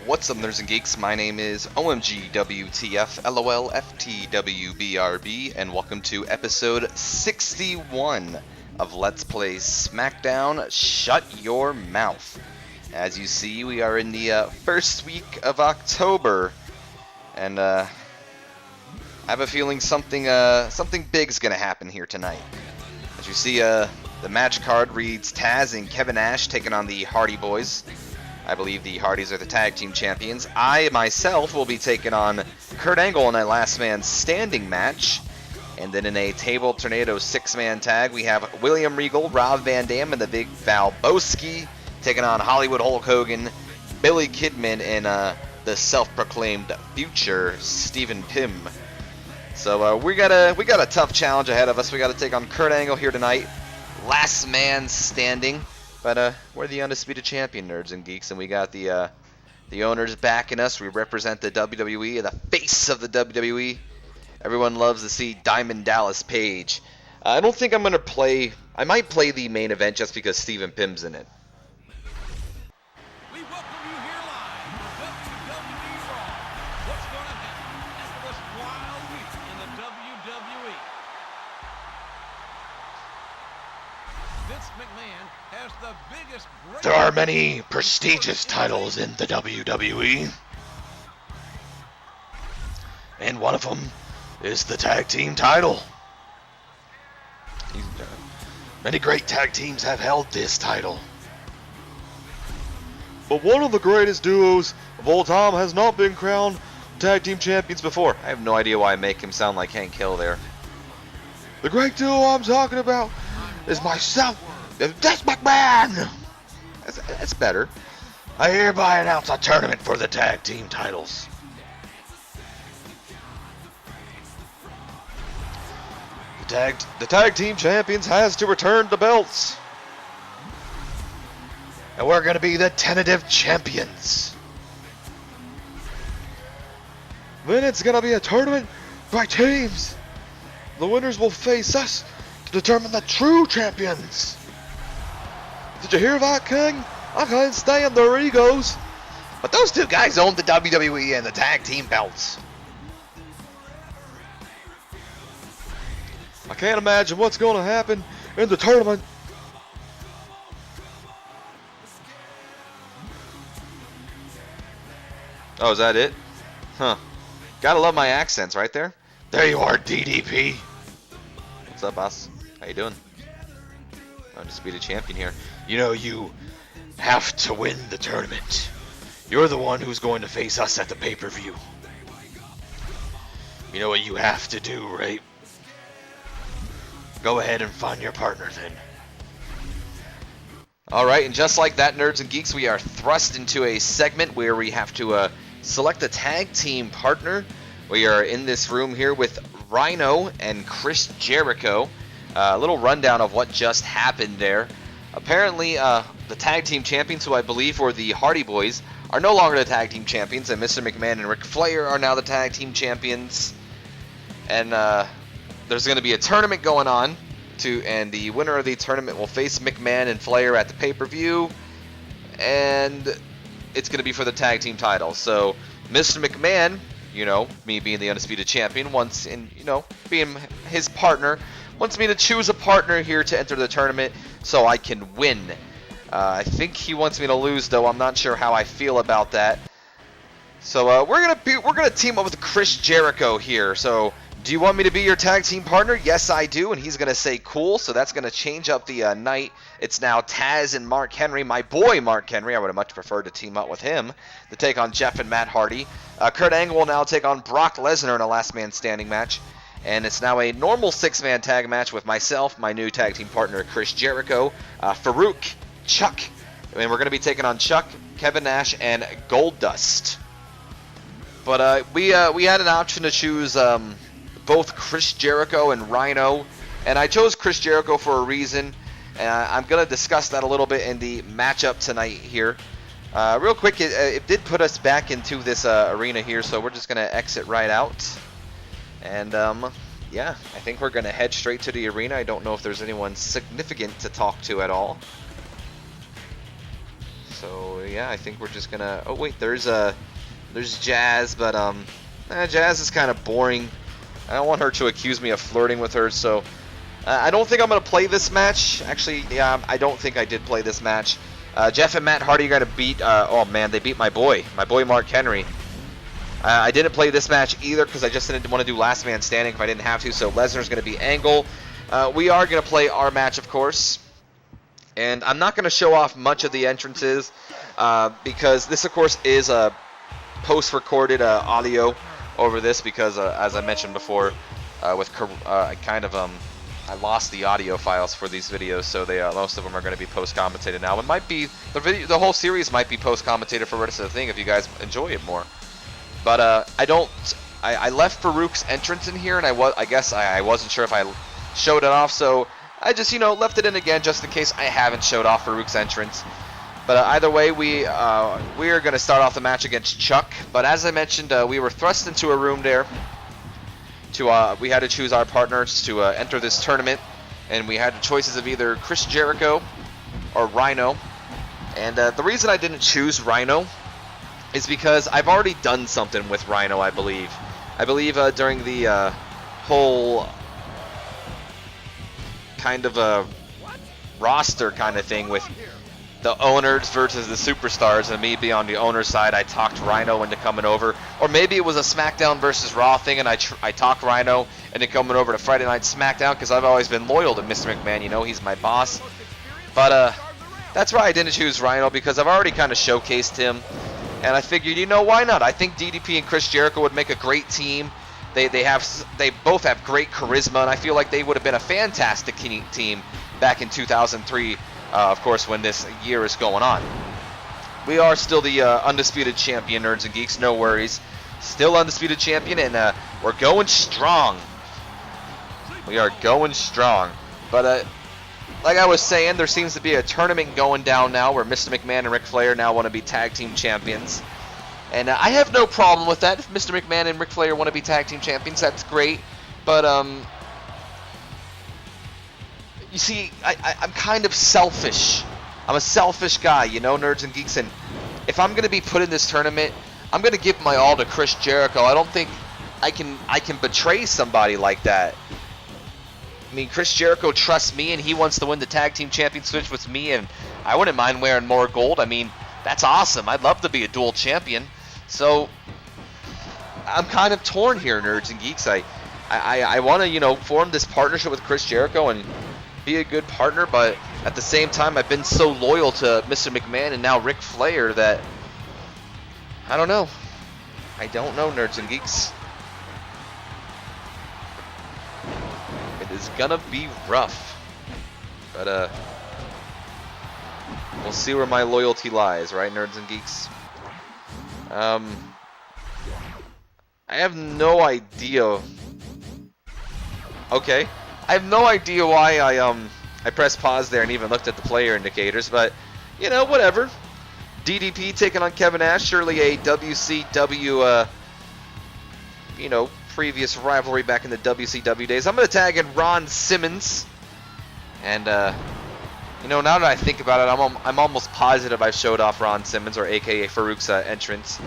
What's up, nerds and geeks? My name is OMGWTF LOLFTWBRB, and welcome to episode 61 of Let's Play Smackdown. Shut your mouth. As you see, we are in the first week of October, and I have a feeling something big's gonna happen here tonight. As you see, the match card reads Taz and Kevin Nash taking on the Hardy Boys. I believe the Hardys are the tag team champions. I, myself, will be taking on Kurt Angle in a last man standing match. And then in a table tornado six-man tag, we have William Regal, Rob Van Dam, and the Big Valboski taking on Hollywood Hulk Hogan, Billy Kidman, and the self-proclaimed future Stephen Pym. So we got a tough challenge ahead of us. We got to take on Kurt Angle here tonight. Last man standing. But we're the undisputed champion, nerds and geeks, and we got the owners backing us. We represent the WWE, the face of the WWE. Everyone loves to see Diamond Dallas Page. I don't think I'm going to play... I might play the main event just because Stephen Pym's in it. We welcome you here live for WWE Raw. What's going to happen after this wild week in the WWE? Vince McMahon has the biggest break. There are many prestigious titles in the WWE, and one of them is the tag team title. Many great tag teams have held this title, But one of the greatest duos of all time has not been crowned tag team champions before. I have no idea why I make him sound like Hank Hill there. the great duo I'm talking about is myself, Vince McMahon. That's better. I hereby announce a tournament for the tag team titles. The tag team champions has to return the belts. And we're going to be the tentative champions. Then it's going to be a tournament by teams. The winners will face us To determine the true champions. Did you hear that, King? I can't stand their egos. But those two guys own the WWE and the tag team belts. I can't imagine what's going to happen in the tournament. Oh, is that it? Huh. Gotta love my accents right there. There you are, DDP. What's up, boss? How you doing? Undisputed champion here. You know, you have to win the tournament. You're the one who's going to face us at the pay-per-view. You know what you have to do, right? Go ahead and find your partner then. Alright, and just like that, nerds and geeks, we are thrust into a segment where we have to select a tag team partner. We are in this room here with Rhino and Chris Jericho. A little rundown of what just happened there. Apparently, the tag team champions, who I believe were the Hardy Boys, are no longer the tag team champions, and Mr. McMahon and Ric Flair are now the tag team champions. And there's going to be a tournament going on, and the winner of the tournament will face McMahon and Flair at the pay-per-view, and it's going to be for the tag team title. So, Mr. McMahon, you know, me being the undisputed champion, being his partner, wants me to choose a partner here to enter the tournament so I can win. I think he wants me to lose, though. I'm not sure how I feel about that. So we're gonna team up with Chris Jericho here. So, do you want me to be your tag team partner? Yes, I do. And he's gonna say cool. So that's gonna change up the night. It's now Taz and Mark Henry, my boy Mark Henry. I would have much preferred to team up with him to take on Jeff and Matt Hardy. Kurt Angle will now take on Brock Lesnar in a last man standing match. And it's now a normal six-man tag match with myself, my new tag team partner, Chris Jericho, Farouk, Chuck. And we're going to be taking on Chuck, Kevin Nash, and Goldust. But we had an option to choose both Chris Jericho and Rhino. And I chose Chris Jericho for a reason. And I'm going to discuss that a little bit in the matchup tonight here. Real quick, it did put us back into this arena here, so we're just going to exit right out. And, yeah, I think we're going to head straight to the arena. I don't know if there's anyone significant to talk to at all. So yeah, I think we're just gonna. Oh wait, there's Jazz, but Jazz is kind of boring. I don't want her to accuse me of flirting with her, so I don't think I'm gonna play this match. Actually, yeah, I don't think I did play this match. Jeff and Matt Hardy are gonna beat. Oh man, they beat my boy Mark Henry. I didn't play this match either because I just didn't want to do Last Man Standing if I didn't have to. So Lesnar's gonna be Angle. We are gonna play our match, of course. And I'm not going to show off much of the entrances because this, of course, is a post-recorded audio over this because, as I mentioned before, I lost the audio files for these videos, so most of them are going to be post-commentated now. It might be the whole series might be post-commentated for the rest of the thing if you guys enjoy it more. But I left Farouk's entrance in here, and I guess I wasn't sure if I showed it off, so I just, left it in again just in case I haven't showed off Farouk's entrance. But either way, we are going to start off the match against Chuck. But as I mentioned, we were thrust into a room there. We had to choose our partners to enter this tournament. And we had the choices of either Chris Jericho or Rhino. And the reason I didn't choose Rhino is because I've already done something with Rhino, I believe. I believe during the whole kind of a roster kind of thing with the owners versus the superstars, and me being on the owner's side, I talked Rhino into coming over. Or maybe it was a SmackDown versus Raw thing, and I talked Rhino into coming over to Friday Night SmackDown because I've always been loyal to Mr. McMahon. He's my boss. But that's why I didn't choose Rhino, because I've already kind of showcased him, and I figured, why not? I think DDP and Chris Jericho would make a great team. They both have great charisma, and I feel like they would have been a fantastic team back in 2003, of course, when this year is going on. We are still the undisputed champion, Nerds and Geeks, no worries. Still undisputed champion, and we're going strong. We are going strong. But like I was saying, there seems to be a tournament going down now where Mr. McMahon and Ric Flair now want to be tag team champions. And I have no problem with that. If Mr. McMahon and Ric Flair want to be tag team champions, that's great. But, you see, I'm kind of selfish. I'm a selfish guy, Nerds and Geeks. And if I'm going to be put in this tournament, I'm going to give my all to Chris Jericho. I don't think I can betray somebody like that. I mean, Chris Jericho trusts me, and he wants to win the tag team championship with me, and I wouldn't mind wearing more gold. I mean, that's awesome. I'd love to be a dual champion. So I'm kind of torn here, Nerds and Geeks. I want to, form this partnership with Chris Jericho and be a good partner, but at the same time, I've been so loyal to Mr. McMahon and now Ric Flair that I don't know. I don't know, Nerds and Geeks. It is gonna be rough, but we'll see where my loyalty lies, right, Nerds and Geeks? I have no idea. Okay, I have no idea why I pressed pause there and even looked at the player indicators, but whatever. DDP taking on Kevin Nash, surely a WCW previous rivalry back in the WCW days. I'm gonna tag in Ron Simmons, and now that I think about it, I'm almost positive I showed off Ron Simmons, or AKA Farouk's entrance,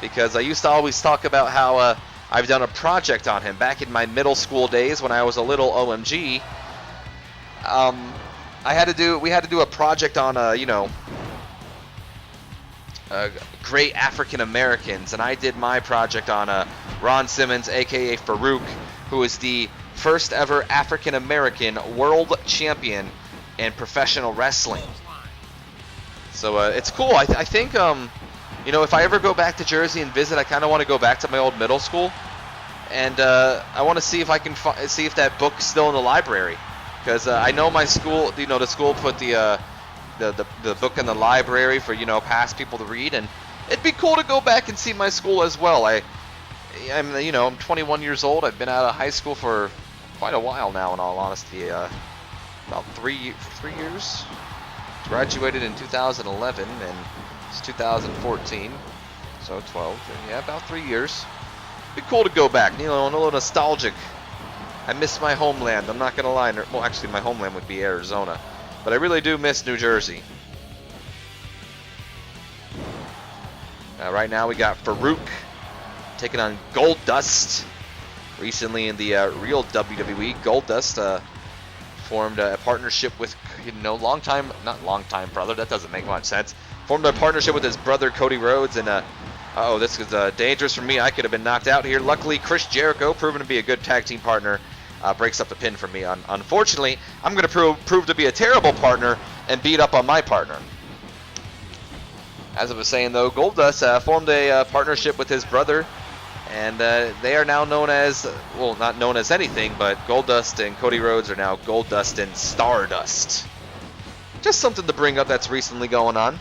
because I used to always talk about how I've done a project on him back in my middle school days when I was a little OMG. We had to do a project on great African Americans, and I did my project on Ron Simmons, aka Farouk, who is the first ever African American world champion in professional wrestling. So it's cool. I think if I ever go back to Jersey and visit, I kind of want to go back to my old middle school, and I want to see if I can see if that book's still in the library, because I know my school, the school put the book in the library for past people to read, and it'd be cool to go back and see my school as well. I'm 21 years old. I've been out of high school for quite a while now, in all honesty. About 3 years. Graduated in 2011, and it's 2014, so 12. Yeah, about 3 years. Be cool to go back. A little nostalgic. I miss my homeland. I'm not gonna lie. Well, actually, my homeland would be Arizona, but I really do miss New Jersey. Right now we got Farouk taking on Goldust. Recently in the real WWE, Goldust formed a partnership with, not long time brother, that doesn't make much sense. Formed a partnership with his brother Cody Rhodes, and uh-oh, this is dangerous for me. I could have been knocked out here. Luckily, Chris Jericho, proven to be a good tag team partner, breaks up the pin for me. Unfortunately, I'm going to prove to be a terrible partner and beat up on my partner. As I was saying, though, Goldust formed a partnership with his brother, and they are now known as, well, not known as anything, but Goldust and Cody Rhodes are now Goldust and Stardust. Just something to bring up that's recently going on.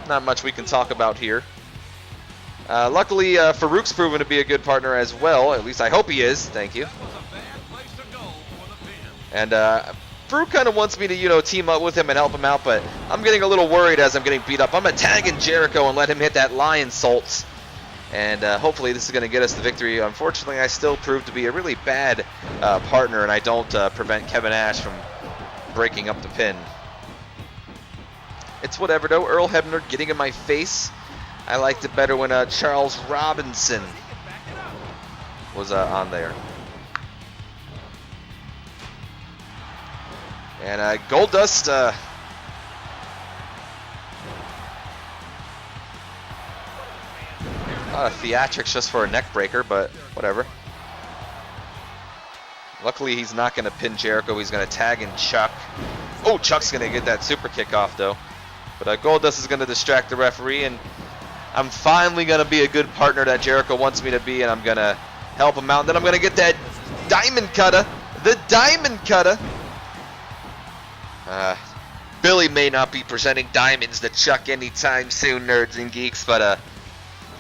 Not much we can talk about here. Luckily, Farouk's proven to be a good partner as well. At least I hope he is. Thank you. And Farouk kind of wants me to, team up with him and help him out, but I'm getting a little worried as I'm getting beat up. I'm going to tag in Jericho and let him hit that lion salt. And hopefully this is going to get us the victory. Unfortunately, I still prove to be a really bad partner, and I don't prevent Kevin Nash from breaking up the pin. It's whatever, though. Earl Hebner getting in my face. I liked it better when Charles Robinson was on there. And Goldust, a lot of theatrics just for a neck breaker, but whatever. Luckily, he's not going to pin Jericho. He's going to tag in Chuck. Oh, Chuck's going to get that super kick off, though. But Goldust is going to distract the referee, and I'm finally going to be a good partner that Jericho wants me to be, and I'm going to help him out. And then I'm going to get that diamond cutter. The diamond cutter. Billy may not be presenting diamonds to Chuck anytime soon, nerds and geeks, but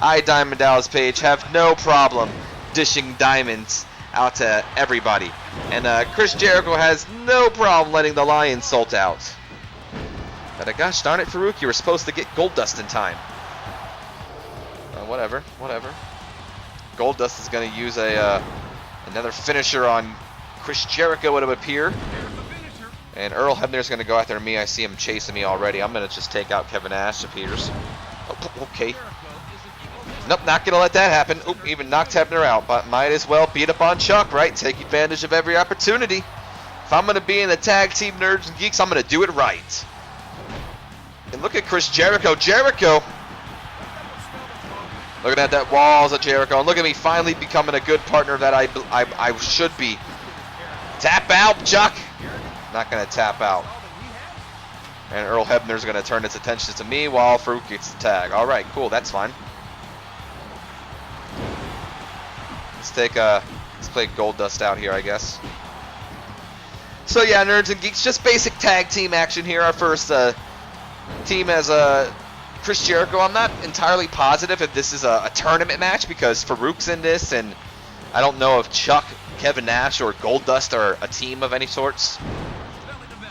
I, Diamond Dallas Page, have no problem dishing diamonds out to everybody. And Chris Jericho has no problem letting the lion salt out. But gosh darn it, Farouk, you were supposed to get Goldust in time. Whatever. Goldust is going to use another finisher on Chris Jericho, it would appear. And Earl Hebner is going to go after me. I see him chasing me already. I'm going to just take out Kevin Nash, it appears. Oh, okay. Nope, not going to let that happen. Oop, even knocked Hebner out. But might as well beat up on Chuck, right? Take advantage of every opportunity. If I'm going to be in the tag team Nerds and Geeks, I'm going to do it right. And look at Chris Jericho. Jericho! Looking at that walls of Jericho. And look at me finally becoming a good partner that I should be. Tap out, Chuck! Not going to tap out. And Earl Hebner's going to turn his attention to me while Farouk gets the tag. All right, cool. That's fine. Let's play Goldust out here, I guess. So yeah, Nerds and Geeks, just basic tag team action here. Our first team as Chris Jericho. I'm not entirely positive if this is a tournament match because Farouk's in this, and I don't know if Chuck, Kevin Nash, or Goldust are a team of any sorts.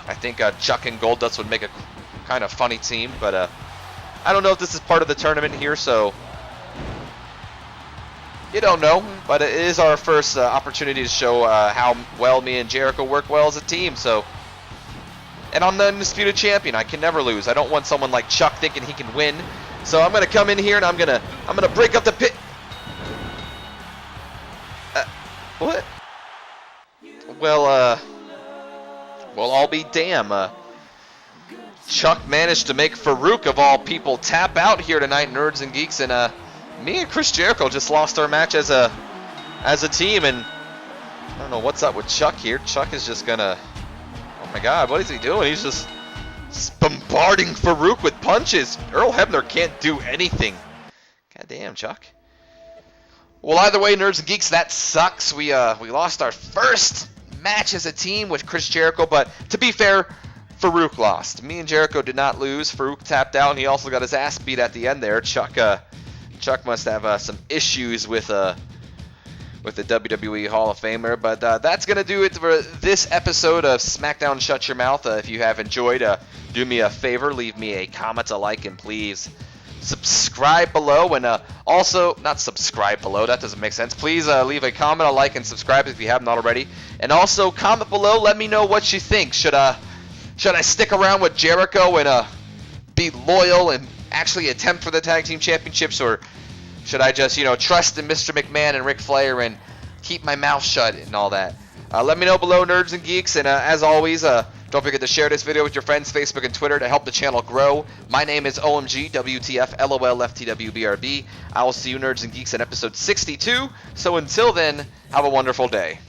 I think Chuck and Goldust would make a kind of funny team, but I don't know if this is part of the tournament here, so you don't know. But it is our first opportunity to show how well me and Jericho work well as a team. So, and I'm the undisputed champion. I can never lose. I don't want someone like Chuck thinking he can win. So I'm gonna come in here and I'm gonna break up the pit. What? Well, I'll be damn. Chuck managed to make Farouk, of all people, tap out here tonight, Nerds and Geeks, and me and Chris Jericho just lost our match as a team, and I don't know what's up with Chuck here. Chuck is just gonna, oh my God, what is he doing? He's just bombarding Farouk with punches. Earl Hebner can't do anything. God damn, Chuck. Well, either way, Nerds and Geeks, that sucks. We lost our first match as a team with Chris Jericho, but to be fair, Farouk lost. Me and Jericho did not lose. Farouk tapped out, and he also got his ass beat at the end there. Chuck must have some issues with the WWE Hall of Famer, but that's gonna do it for this episode of Smackdown Shut Your Mouth. If you have enjoyed, do me a favor, leave me a comment, a like, and please subscribe below, and also, not subscribe below, that doesn't make sense. Please leave a comment, a like, and subscribe if you haven't already. And also, comment below, let me know what you think. Should I stick around with Jericho and be loyal and actually attempt for the tag team championships, or should I just, trust in Mr. McMahon and Ric Flair and keep my mouth shut and all that? Let me know below, nerds and geeks, and as always, don't forget to share this video with your friends, Facebook and Twitter, to help the channel grow. My name is OMG, WTF, LOL, FTW, BRB. I will see you, nerds and geeks, in episode 62. So until then, have a wonderful day.